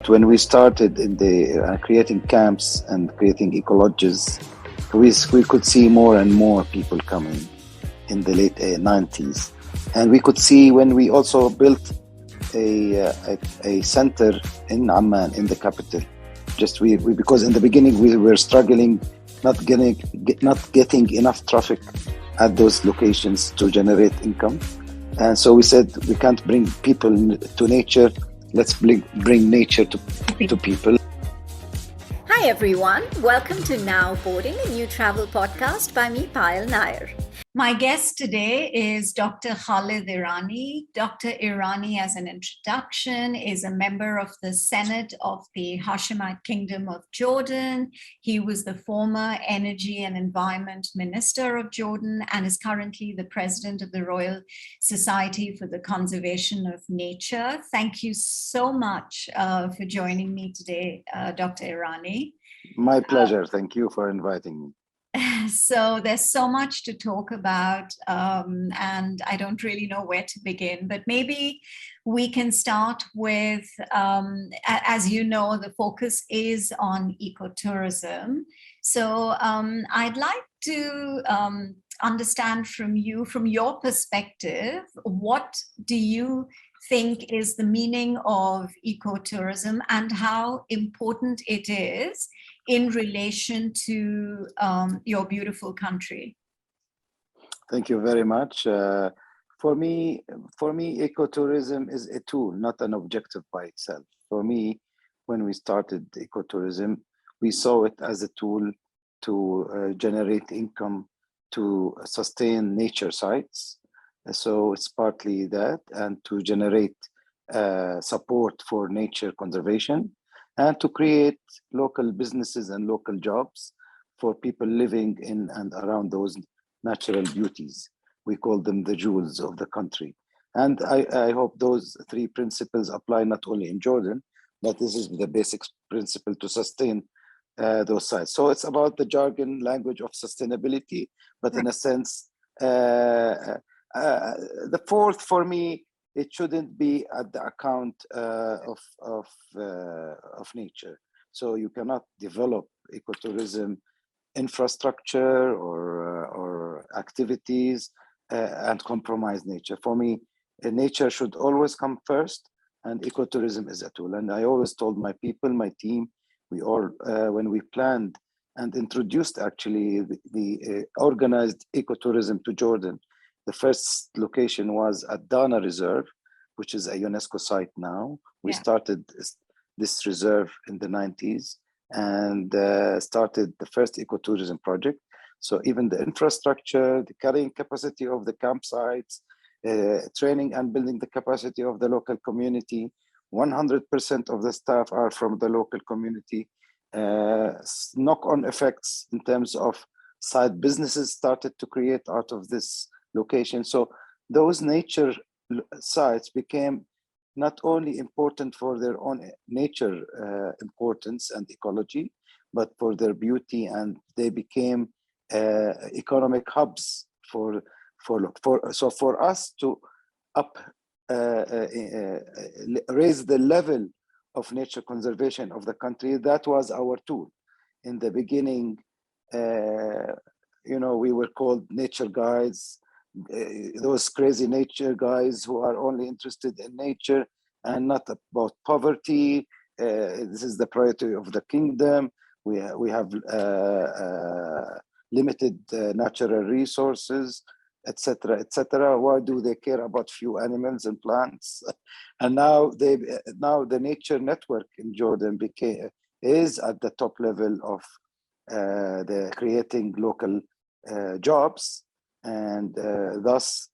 When we started in the creating camps and creating ecologies, we could see more and more people coming in the late 90s. And we could see when we also built a center in Amman, in the capital. Just we because in the beginning we were struggling, not getting enough traffic at those locations to generate income. And so we said, we can't bring people to nature. Let's bring nature to people. Hi everyone, welcome to Now Boarding, a new travel podcast by me, Payal Nayar. My guest today is Dr. Khaled Irani. Dr. Irani, as an introduction, is a member of the Senate of the Hashemite Kingdom of Jordan. He was the former Energy and Environment Minister of Jordan and is currently the President of the Royal Society for the Conservation of Nature. Thank you so much for joining me today, Dr. Irani. My pleasure. Thank you for inviting me. So there's so much to talk about, and I don't really know where to begin, but maybe we can start with, as you know, the focus is on ecotourism. So I'd like to understand from you, from your perspective, what do you think is the meaning of ecotourism and how important it is in relation to your beautiful country? Thank you very much. For me, ecotourism is a tool, not an objective by itself. For me, when we started ecotourism, we saw it as a tool to generate income, to sustain nature sites. So it's partly that, and to generate support for nature conservation, and to create local businesses and local jobs for people living in and around those natural beauties. We call them the jewels of the country. And I hope those three principles apply not only in Jordan, but this is the basic principle to sustain those sites. So it's about the jargon language of sustainability, but in a sense, the fourth for me, it shouldn't be at the account of nature. So you cannot develop ecotourism infrastructure or activities and compromise nature. For me, nature should always come first, and ecotourism is a tool. And I always told my people, my team, we all, when we planned and introduced actually the organized ecotourism to Jordan, the first location was at Dana Reserve, which is a UNESCO site now. We started this reserve in the 90s and started the first ecotourism project. So even the infrastructure, the carrying capacity of the campsites, training and building the capacity of the local community, 100% of the staff are from the local community. Knock-on effects in terms of side businesses started to create out of this location. So those nature sites became not only important for their own nature importance and ecology, but for their beauty, and they became economic hubs for us to raise the level of nature conservation of the country. That was our tool. In the beginning, we were called nature guides, those crazy nature guys who are only interested in nature and not about poverty. This is the priority of the kingdom. We have limited natural resources, etc., etc. Why do they care about few animals and plants? And now the nature network in Jordan is at the top level of the creating local jobs, and thus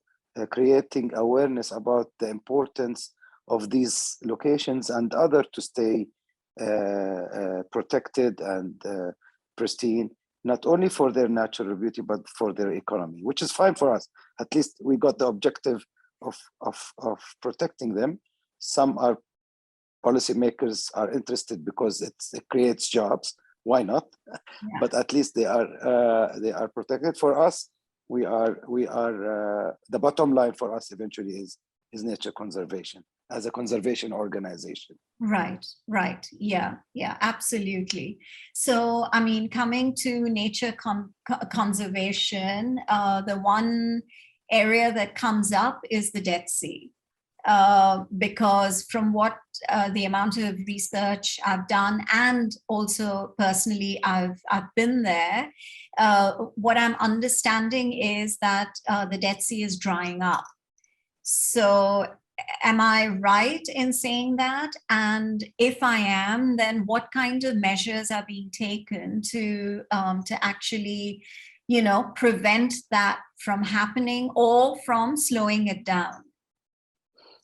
creating awareness about the importance of these locations and other to stay protected and pristine, not only for their natural beauty, but for their economy, which is fine for us. At least we got the objective of protecting them. Some policymakers are interested because it creates jobs. Why not? Yeah. But at least they are protected. For us, we are the bottom line for us eventually is nature conservation. as a conservation organization. Right, right. Yeah, yeah, absolutely. So, I mean, coming to nature conservation, the one area that comes up is the Dead Sea. Because from what the amount of research I've done, and also personally I've been there, what I'm understanding is that the Dead Sea is drying up. So am I right in saying that? And if I am, then what kind of measures are being taken to actually, prevent that from happening or from slowing it down?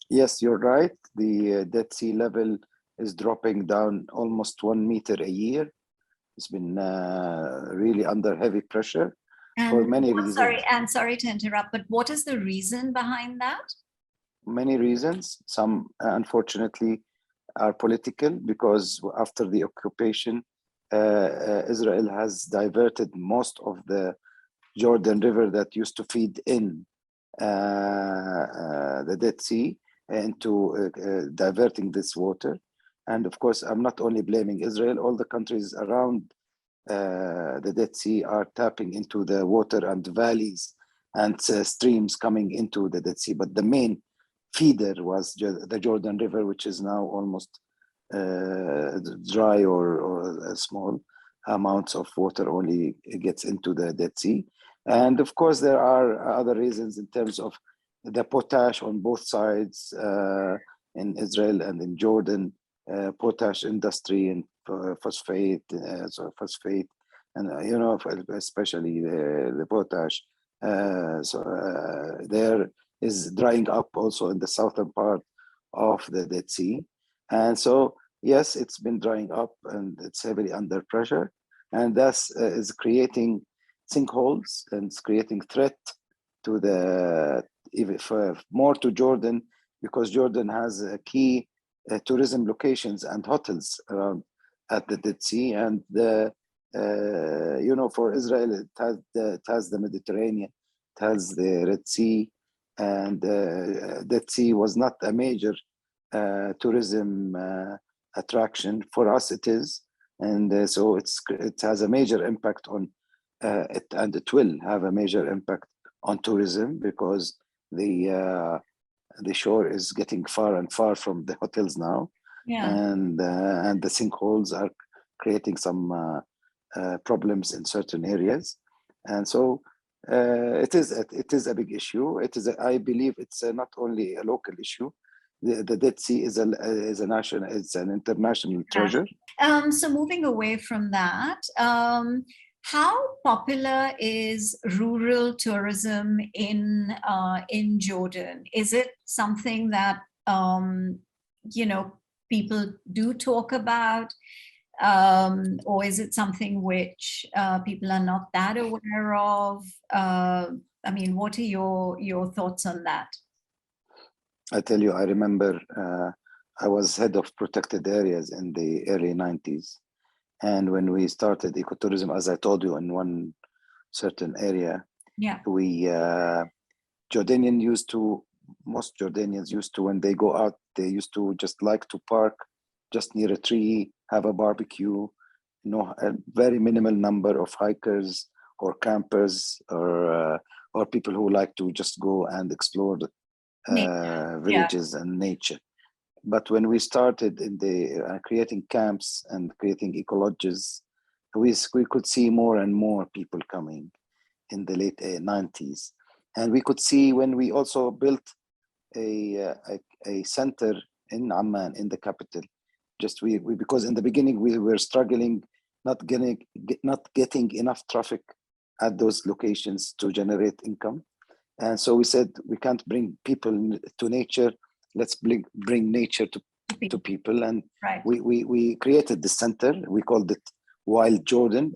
Yes, you're right. The Dead Sea level is dropping down almost 1 meter a year. It's been really under heavy pressure for many reasons. Sorry to interrupt, but what is the reason behind that? Many reasons. Some, unfortunately, are political, because after the occupation, Israel has diverted most of the Jordan River that used to feed in the Dead Sea into diverting this water. And of course, I'm not only blaming Israel, all the countries around the Dead Sea are tapping into the water and valleys and streams coming into the Dead Sea. But the main feeder was the Jordan River, which is now almost dry, or small amounts of water only gets into the Dead Sea. And of course, there are other reasons in terms of the potash on both sides, in Israel and in Jordan, potash industry and phosphate, and especially the potash. There is drying up also in the southern part of the Dead Sea. And so, yes, it's been drying up and it's heavily under pressure. And that is creating sinkholes, and it's creating threat to even more to Jordan, because Jordan has key tourism locations and hotels around at the Dead Sea. And for Israel, it has the Mediterranean, it has the Red Sea, and Dead Sea was not a major tourism attraction. For us, it is, and so it has a major impact on it, and it will have a major impact on tourism, because the shore is getting far and far from the hotels now, and the sinkholes are creating some problems in certain areas, and so it is a big issue. I believe it's not only a local issue. The Dead Sea is it's an international treasure. So moving away from that, how popular is rural tourism in Jordan? Is it something that people do talk about, or is it something which people are not that aware of? I mean, what are your thoughts on that? I tell you, I remember I was head of protected areas in the early 90s. And when we started ecotourism, as I told you, in one certain area, most Jordanians used to, when they go out, they used to just like to park just near a tree, have a barbecue, a very minimal number of hikers or campers or people who like to just go and explore the villages and nature. But when we started in the creating camps and creating eco-lodges, we could see more and more people coming in the late 90s. And we could see when we also built a center in Amman, in the capital. Just we because in the beginning we were struggling, not getting enough traffic at those locations to generate income. And so we said, we can't bring people to nature. Let's bring nature to people. And we created the center. We called it Wild Jordan.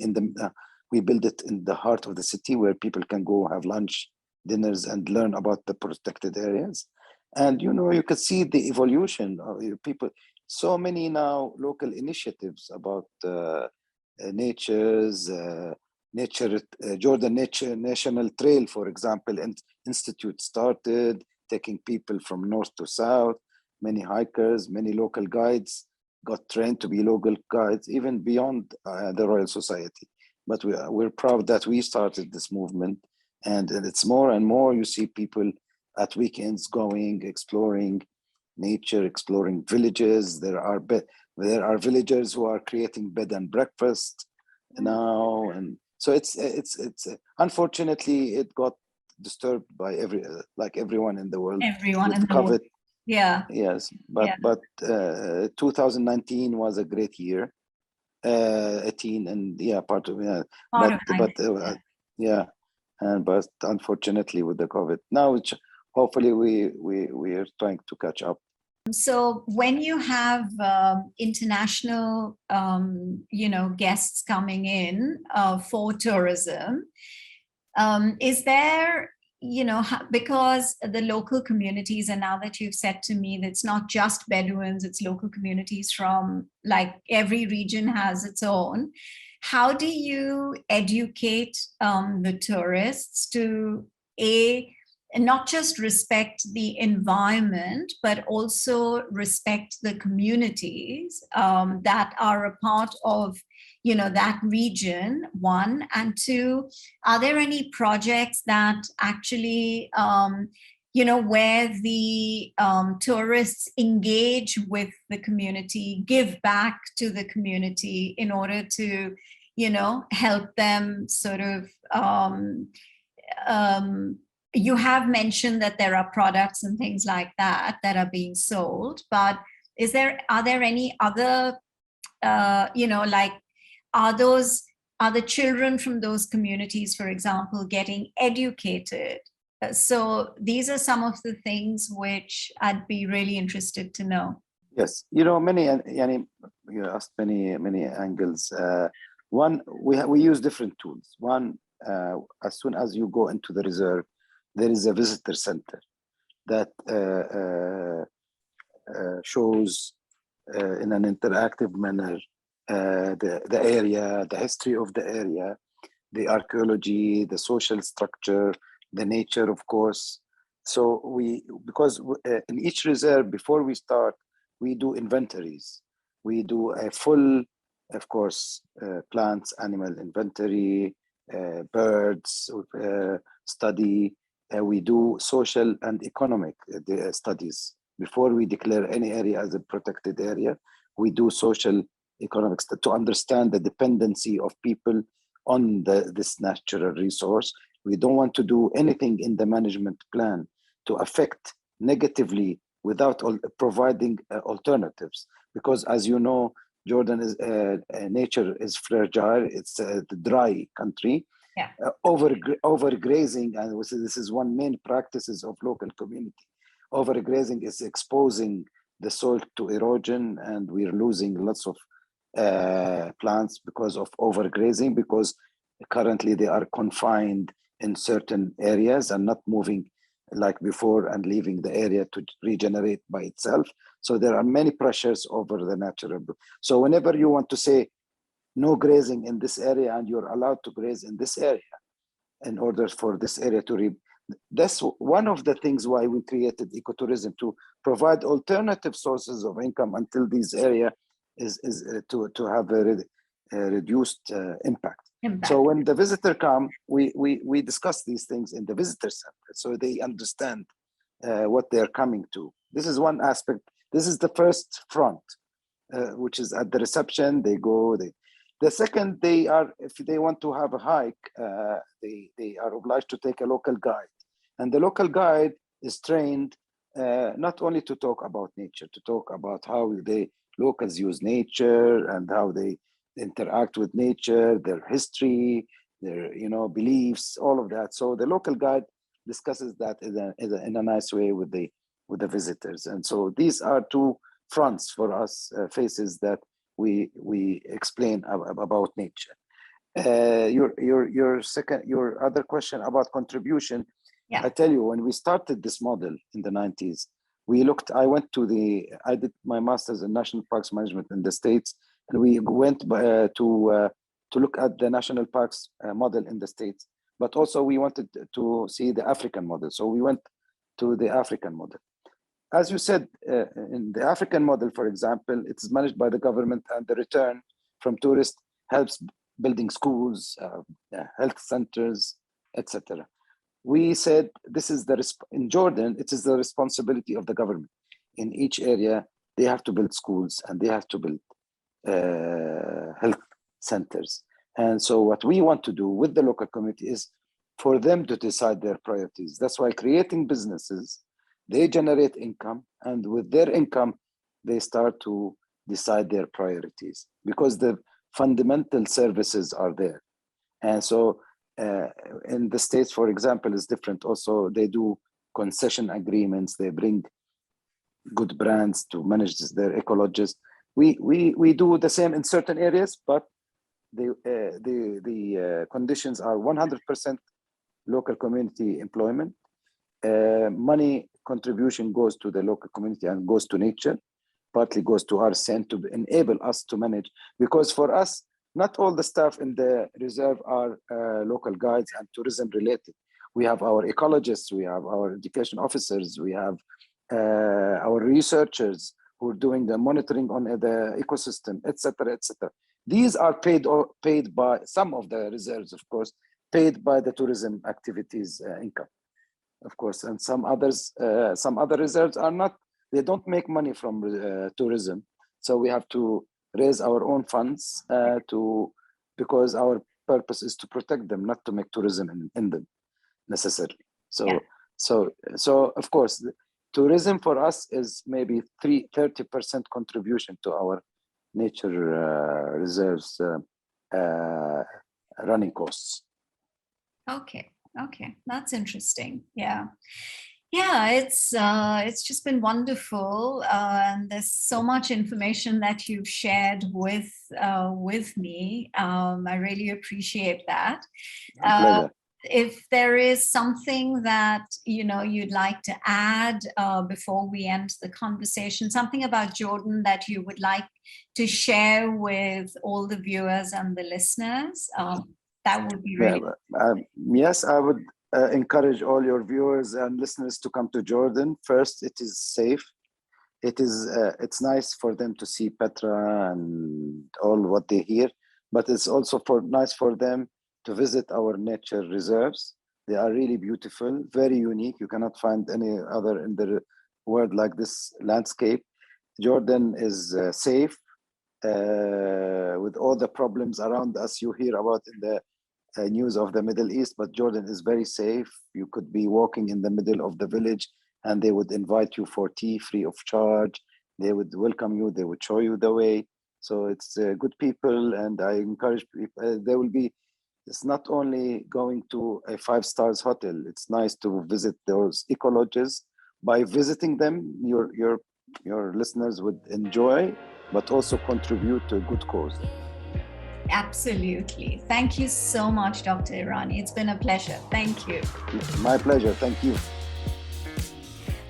We built it in the heart of the city, where people can go have lunch, dinners, and learn about the protected areas. And you could see the evolution of people. So many now local initiatives about Jordan Nature National Trail, for example, and Institute started taking people from north to south. many hikers, many local guides got trained to be local guides, even beyond the Royal Society. But we're proud that we started this movement, and it's more and more. You see people at weekends going, exploring nature, exploring villages. There are villagers who are creating bed and breakfast now, and so it's unfortunately it got disturbed by like everyone in the world Everyone with in the COVID. world. Yeah. Yes, but 2019 was a great year. 18 and part of yeah, but unfortunately with the COVID now, which hopefully we are trying to catch up. So when you have international, guests coming in for tourism, is there, because the local communities, and now that you've said to me that it's not just Bedouins, it's local communities from, like, every region has its own. How do you educate the tourists to not just respect the environment, but also respect the communities that are a part of, that region, one, and two, are there any projects that actually, where the tourists engage with the community, give back to the community in order to, help them sort of, you have mentioned that there are products and things like that are being sold, but are there any other, like, are the children from those communities, for example, getting educated? So these are some of the things which I'd be really interested to know. Yes, you asked many angles. One, we use different tools. One, as soon as you go into the reserve, there is a visitor center that shows in an interactive manner the area, the history of the area, the archaeology, the social structure, the nature, of course. So because in each reserve, before we start, we do inventories. We do a full, of course, plants, animal inventory, birds study. We do social and economic studies. Before we declare any area as a protected area, we do social economics to understand the dependency of people on this natural resource. We don't want to do anything in the management plan to affect negatively without providing alternatives. Because as you know, Jordan is nature is fragile. It's a dry country. Yeah. Overgrazing, and this is one main practices of local community. Overgrazing is exposing the soil to erosion, and we're losing lots of plants because of overgrazing, because currently they are confined in certain areas and not moving like before and leaving the area to regenerate by itself. So there are many pressures over the natural. So whenever you want to say no grazing in this area and you're allowed to graze in this area in order for this area to that's one of the things why we created ecotourism, to provide alternative sources of income until this area is to have a reduced impact. So when the visitor come, we discuss these things in the visitor center, so they understand what they're coming to. This is one aspect. This is the first front, which is at the reception. They go. The second, if they want to have a hike, they are obliged to take a local guide, and the local guide is trained not only to talk about nature, to talk about how locals use nature and how they interact with nature, their history, their beliefs, all of that. So the local guide discusses that in a nice way with the visitors. And so these are two fronts for us, faces that we explain about nature. Your other question about contribution. Yeah. I tell you, when we started this model in the 90s, I did my master's in national parks management in the States, and we went to look at the national parks model in the States, but also we wanted to see the African model. So we went to the African model. as you said, in the African model, for example, it is managed by the government, and the return from tourists helps building schools, health centers, etc. We said this is in Jordan, it is the responsibility of the government. In each area, they have to build schools and they have to build health centers. And so what we want to do with the local community is for them to decide their priorities. That's why creating businesses, they generate income, and with their income, they start to decide their priorities because the fundamental services are there. And so in the States, for example, is different. Also, they do concession agreements. They bring good brands to manage their ecologists. We do the same in certain areas, but the conditions are 100% local community employment. Money contribution goes to the local community and goes to nature, partly goes to RCN to enable us to manage. Because for us, not all the staff in the reserve are local guides and tourism related. We have our ecologists, we have our education officers, we have our researchers who are doing the monitoring on the ecosystem, etc., etc. These are paid by some of the reserves, of course, paid by the tourism activities income, of course, and some other reserves are not. They don't make money from tourism, so we have to raise our own funds because our purpose is to protect them, not to make tourism in them necessarily. So of course, tourism for us is maybe 30% contribution to our nature reserves running costs. Okay, that's interesting. Yeah, it's just been wonderful, and there's so much information that you've shared with me. I really appreciate that. If there is something that you'd like to add before we end the conversation, something about Jordan that you would like to share with all the viewers and the listeners, that would be really. Yes, I would encourage all your viewers and listeners to come to Jordan. First, it is safe. It's nice for them to see Petra and all what they hear, but it's also nice for them to visit our nature reserves. They are really beautiful, very unique. You cannot find any other in the world like this landscape. Jordan is safe with all the problems around us you hear about in the news of the Middle East, but Jordan is very safe. You could be walking in the middle of the village and they would invite you for tea free of charge. They would welcome you. They would show you the way. So it's good people, and I encourage people. It's not only going to a 5-star hotel. It's nice to visit those ecologists. By visiting them, your listeners would enjoy, but also contribute to a good cause. Absolutely. Thank you so much, Dr. Irani. It's been a pleasure. Thank you. My pleasure. Thank you.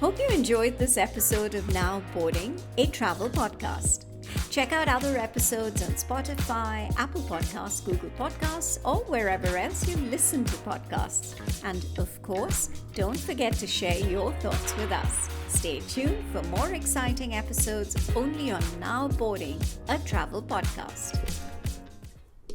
Hope you enjoyed this episode of Now Boarding, a travel podcast. Check out other episodes on Spotify, Apple Podcasts, Google Podcasts, or wherever else you listen to podcasts. And of course, don't forget to share your thoughts with us. Stay tuned for more exciting episodes only on Now Boarding, a travel podcast.